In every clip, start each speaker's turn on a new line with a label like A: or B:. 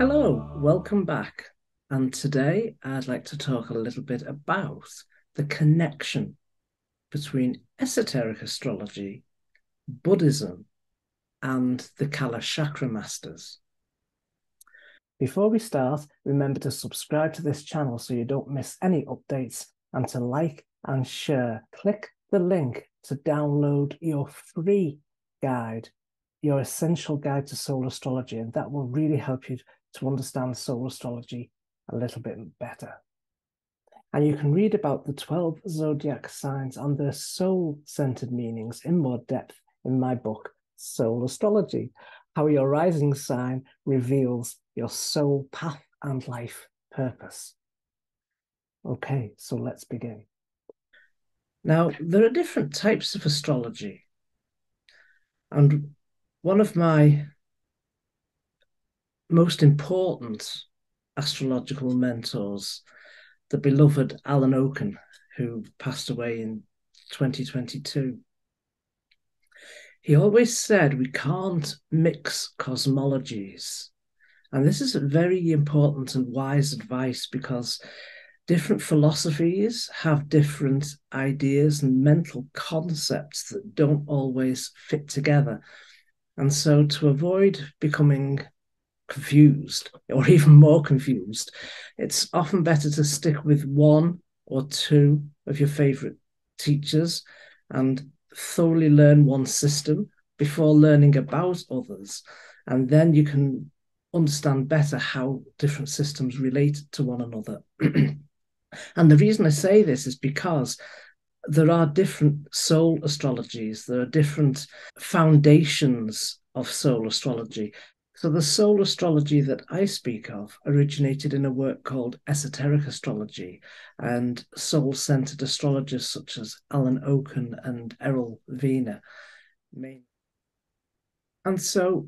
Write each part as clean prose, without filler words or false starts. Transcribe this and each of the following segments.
A: Hello, welcome back. And today I'd like to talk a little bit about the connection between esoteric astrology, Buddhism, and the Kalachakra Masters. Before we start, remember to subscribe to this channel so you don't miss any updates and to like and share. Click the link to download your free guide, your essential guide to soul astrology, and that will really help you to understand soul astrology a little bit better. And you can read about the 12 zodiac signs and their soul-centered meanings in more depth in my book, Soul Astrology, how your rising sign reveals your soul path and life purpose. Okay, so let's begin. Now, there are different types of astrology. And one of my most important astrological mentors, the beloved Alan Oken, who passed away in 2022. He always said we can't mix cosmologies. And this is very important and wise advice because different philosophies have different ideas and mental concepts that don't always fit together. And so to avoid becoming confused or even more confused, it's often better to stick with one or two of your favorite teachers and thoroughly learn one system before learning about others. And then you can understand better how different systems relate to one another. And the reason I say this is because there are different soul astrologies, there are different foundations of soul astrology. So the soul astrology that I speak of originated in a work called Esoteric Astrology, and soul-centered astrologers such as Alan Oken and Errol Wiener. And so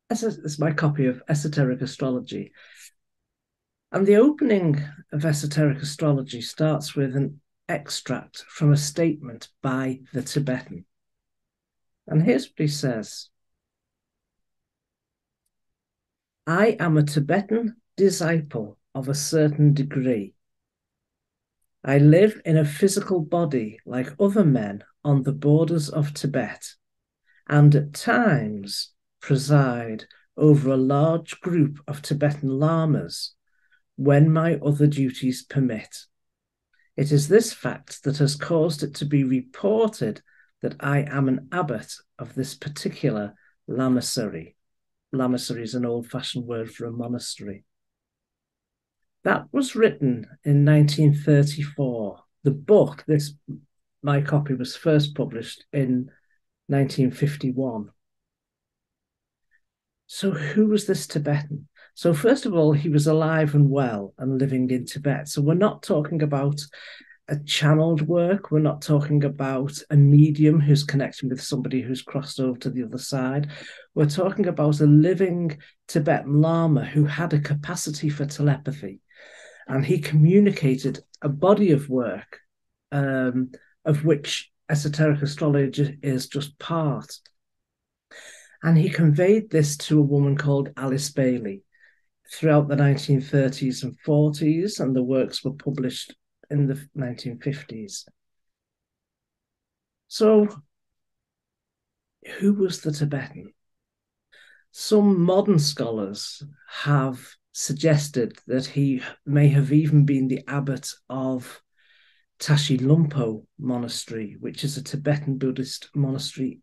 A: this is my copy of Esoteric Astrology. And the opening of Esoteric Astrology starts with an extract from a statement by the Tibetan. And here's what he says. I am a Tibetan disciple of a certain degree. I live in a physical body like other men on the borders of Tibet, and at times preside over a large group of Tibetan Lamas when my other duties permit. It is this fact that has caused it to be reported that I am an abbot of this particular lamasery. Lamasery is an old-fashioned word for a monastery. That was written in 1934. The book, my copy, was first published in 1951. So who was this Tibetan? So first of all, he was alive and well and living in Tibet. So we're not talking about a channeled work. We're not talking about a medium who's connecting with somebody who's crossed over to the other side. We're talking about a living Tibetan Lama who had a capacity for telepathy. And he communicated a body of work of which esoteric astrology is just part. And he conveyed this to a woman called Alice Bailey throughout the 1930s and 40s, and the works were published in the 1950s. So, who was the Tibetan? Some modern scholars have suggested that he may have even been the abbot of Tashi Lhunpo monastery, which is a Tibetan Buddhist monastery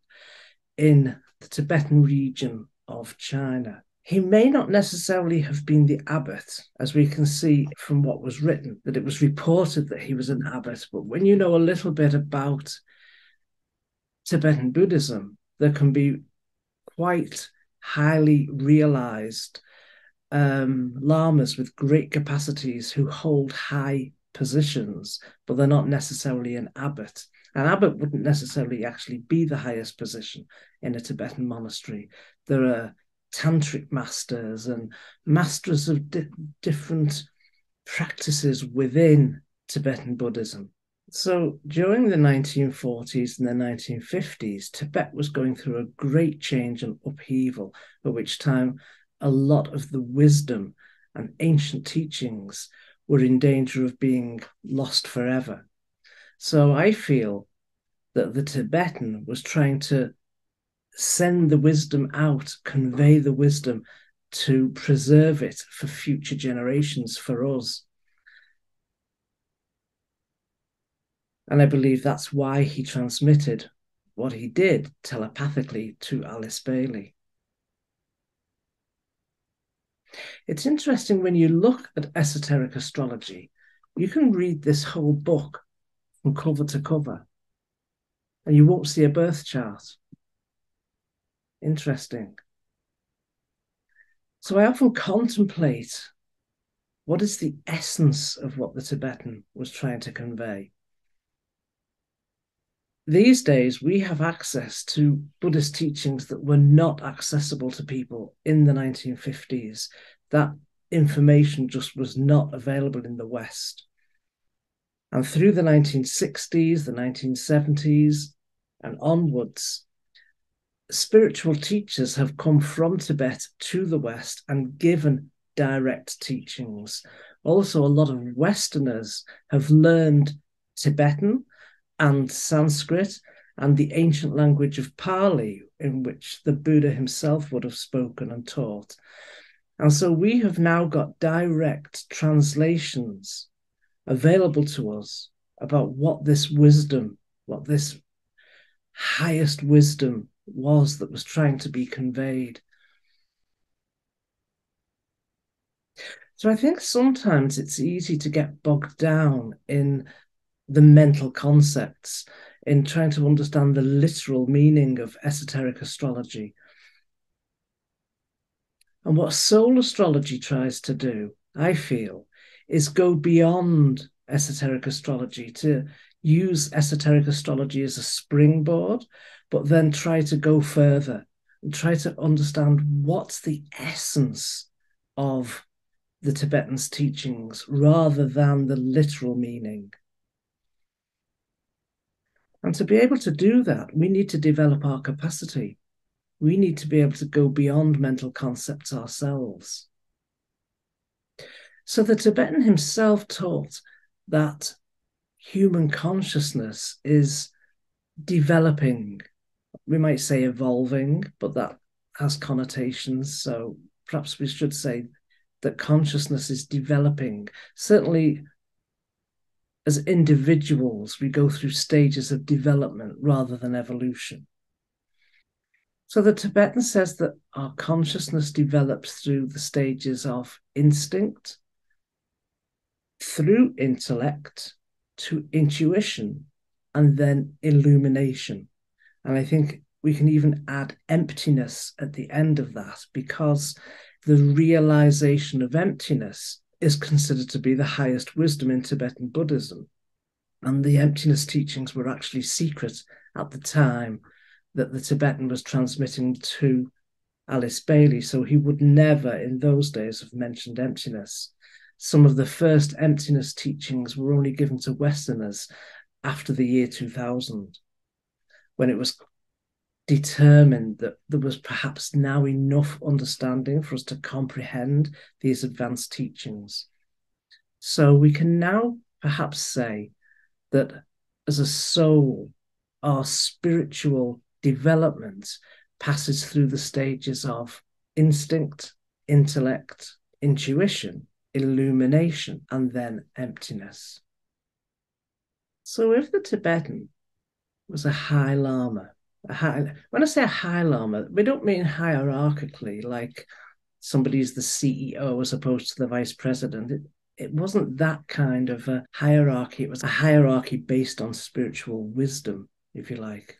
A: in the Tibetan region of China. He may not necessarily have been the abbot, as we can see from what was written, that it was reported that he was an abbot. But when you know a little bit about Tibetan Buddhism, there can be quite highly realized lamas with great capacities who hold high positions, but they're not necessarily an abbot. An abbot wouldn't necessarily actually be the highest position in a Tibetan monastery. There are tantric masters and masters of different practices within Tibetan Buddhism. So during the 1940s and the 1950s, Tibet was going through a great change and upheaval, at which time a lot of the wisdom and ancient teachings were in danger of being lost forever. So I feel that the Tibetan was trying to send the wisdom out, convey the wisdom to preserve it for future generations, for us. And I believe that's why he transmitted what he did telepathically to Alice Bailey. It's interesting when you look at esoteric astrology, you can read this whole book from cover to cover, and you won't see a birth chart. Interesting. So I often contemplate what is the essence of what the Tibetan was trying to convey. These days, we have access to Buddhist teachings that were not accessible to people in the 1950s. That information just was not available in the West. And through the 1960s, the 1970s, and onwards, spiritual teachers have come from Tibet to the West and given direct teachings. Also, a lot of Westerners have learned Tibetan and Sanskrit and the ancient language of Pali, in which the Buddha himself would have spoken and taught. And so we have now got direct translations available to us about what this wisdom, what this highest wisdom was that was trying to be conveyed. So I think sometimes it's easy to get bogged down in the mental concepts, in trying to understand the literal meaning of esoteric astrology. And what soul astrology tries to do, I feel, is go beyond esoteric astrology, to use esoteric astrology as a springboard, but then try to go further and try to understand what's the essence of the Tibetan's teachings rather than the literal meaning. And to be able to do that, we need to develop our capacity. We need to be able to go beyond mental concepts ourselves. So the Tibetan himself taught that human consciousness is developing. We might say evolving, but that has connotations. So perhaps we should say that consciousness is developing. Certainly, as individuals, we go through stages of development rather than evolution. So the Tibetan says that our consciousness develops through the stages of instinct, through intellect, to intuition, and then illumination. And I think we can even add emptiness at the end of that, because the realization of emptiness is considered to be the highest wisdom in Tibetan Buddhism. And the emptiness teachings were actually secret at the time that the Tibetan was transmitting to Alice Bailey. So he would never in those days have mentioned emptiness. Some of the first emptiness teachings were only given to Westerners after the year 2000, when it was determined that there was perhaps now enough understanding for us to comprehend these advanced teachings. So we can now perhaps say that as a soul, our spiritual development passes through the stages of instinct, intellect, intuition, illumination, and then emptiness. So if the Tibetan was a high Lama, when I say a high Lama, we don't mean hierarchically, like somebody's the CEO as opposed to the vice president. It wasn't that kind of a hierarchy. It was a hierarchy based on spiritual wisdom, if you like.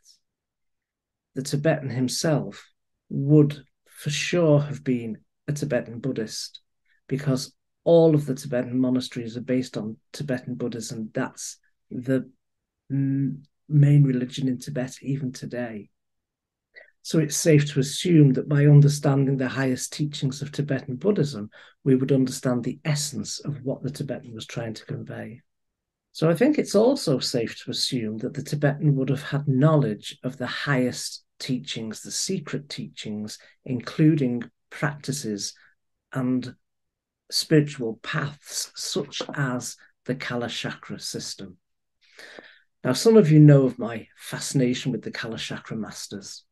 A: The Tibetan himself would for sure have been a Tibetan Buddhist, because all of the Tibetan monasteries are based on Tibetan Buddhism. That's the main religion in Tibet even today. So it's safe to assume that by understanding the highest teachings of Tibetan Buddhism, we would understand the essence of what the Tibetan was trying to convey. So I think it's also safe to assume that the Tibetan would have had knowledge of the highest teachings, the secret teachings, including practices and spiritual paths, such as the Kalachakra system. Now, some of you know of my fascination with the Kalachakra Masters.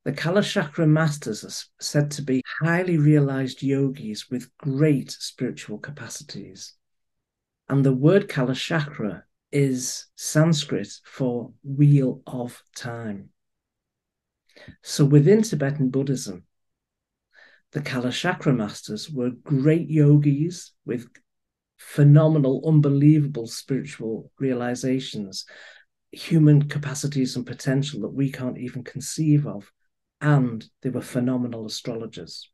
A: The Kalachakra Masters are said to be highly realized yogis with great spiritual capacities. And the word Kalachakra is Sanskrit for wheel of time. So within Tibetan Buddhism, the Kalachakra Masters were great yogis with phenomenal, unbelievable spiritual realizations, human capacities and potential that we can't even conceive of. And they were phenomenal astrologers.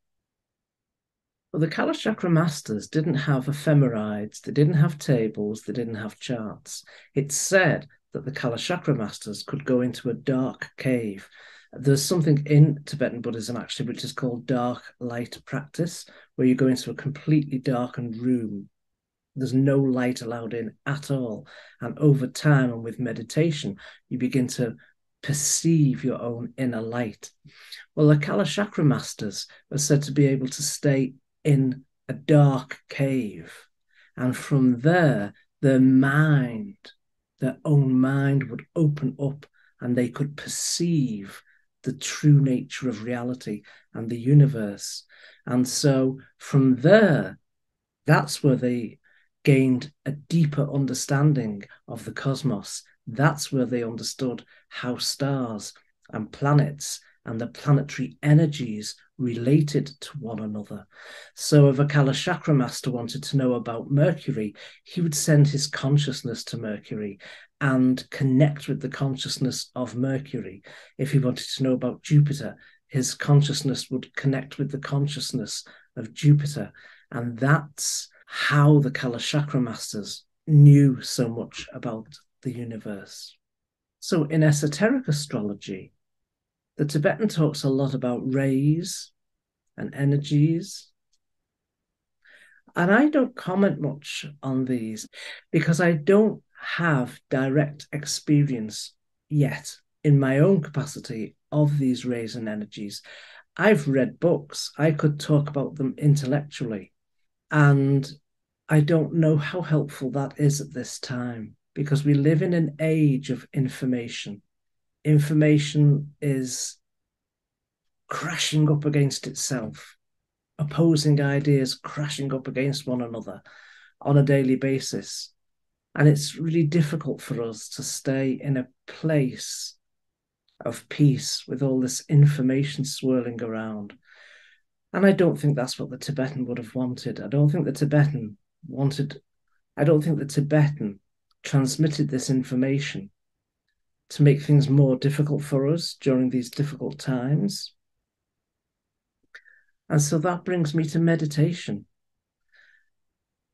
A: But the Kalachakra Masters didn't have ephemerides, they didn't have tables, they didn't have charts. It's said that the Kalachakra Masters could go into a dark cave. There's something in Tibetan Buddhism, actually, which is called dark light practice, where you go into a completely darkened room. There's no light allowed in at all. And over time and with meditation, you begin to perceive your own inner light. Well, the Kalachakra Masters are said to be able to stay in a dark cave. And from there, their mind, their own mind would open up and they could perceive the true nature of reality and the universe. And so from there, that's where they gained a deeper understanding of the cosmos. That's where they understood how stars and planets and the planetary energies related to one another. So if a Kalachakra master wanted to know about Mercury, he would send his consciousness to Mercury and connect with the consciousness of Mercury. If he wanted to know about Jupiter, his consciousness would connect with the consciousness of Jupiter. And that's how the Kalachakra Masters knew so much about the universe. So in esoteric astrology, the Tibetan talks a lot about rays and energies. And I don't comment much on these because I don't have direct experience yet in my own capacity of these rays and energies. I've read books. I could talk about them intellectually. And I don't know how helpful that is at this time because we live in an age of information. Information is crashing up against itself, opposing ideas crashing up against one another on a daily basis. And it's really difficult for us to stay in a place of peace with all this information swirling around. And I don't think that's what the Tibetan would have wanted. I don't think the Tibetan transmitted this information to make things more difficult for us during these difficult times. And so that brings me to meditation.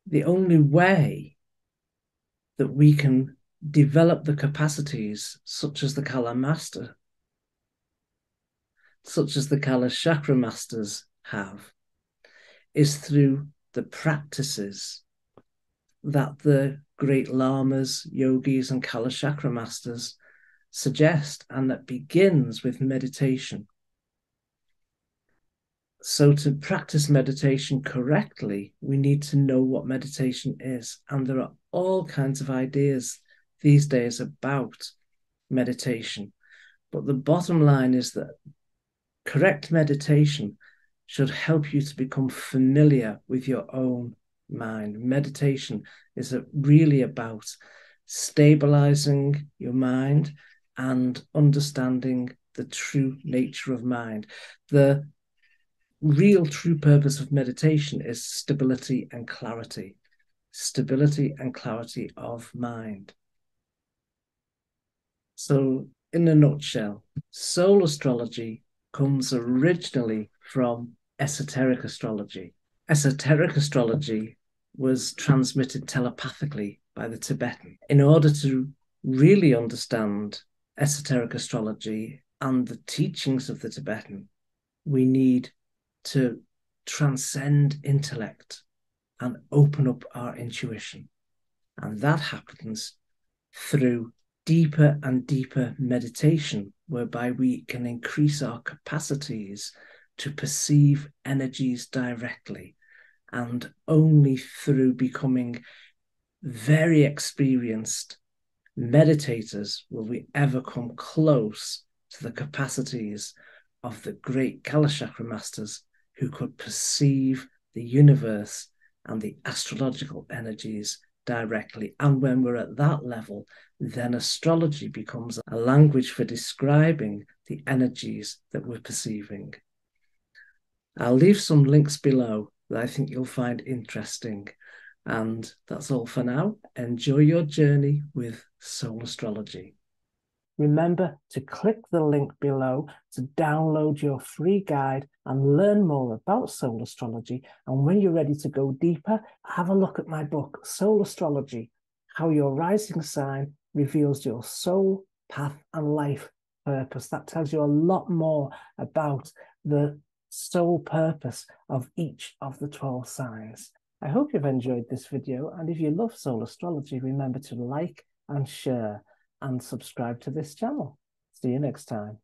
A: The only way that we can develop the capacities such as the Kalachakra Masters have is through the practices that the great lamas, yogis, and Kalachakra Masters suggest, and that begins with meditation. So to practice meditation correctly, we need to know what meditation is. And there are all kinds of ideas these days about meditation. But the bottom line is that correct meditation should help you to become familiar with your own mind. Meditation is really about stabilizing your mind and understanding the true nature of mind. The real true purpose of meditation is stability and clarity of mind. So in a nutshell, soul astrology comes originally from esoteric astrology. Esoteric astrology was transmitted telepathically by the Tibetan. In order to really understand esoteric astrology and the teachings of the Tibetan, we need to transcend intellect and open up our intuition. And that happens through deeper and deeper meditation, whereby we can increase our capacities to perceive energies directly, and only through becoming very experienced meditators will we ever come close to the capacities of the great Kalachakra Masters, who could perceive the universe and the astrological energies directly. And when we're at that level, then astrology becomes a language for describing the energies that we're perceiving. I'll leave some links below that I think you'll find interesting. And that's all for now. Enjoy your journey with Soul Astrology. Remember to click the link below to download your free guide and learn more about Soul Astrology. And when you're ready to go deeper, have a look at my book, Soul Astrology, How Your Rising Sign Reveals Your Soul, Path and Life Purpose. That tells you a lot more about the soul purpose of each of the 12 signs. I hope you've enjoyed this video, and if you love Soul Astrology, remember to like and share and subscribe to this channel. See you next time.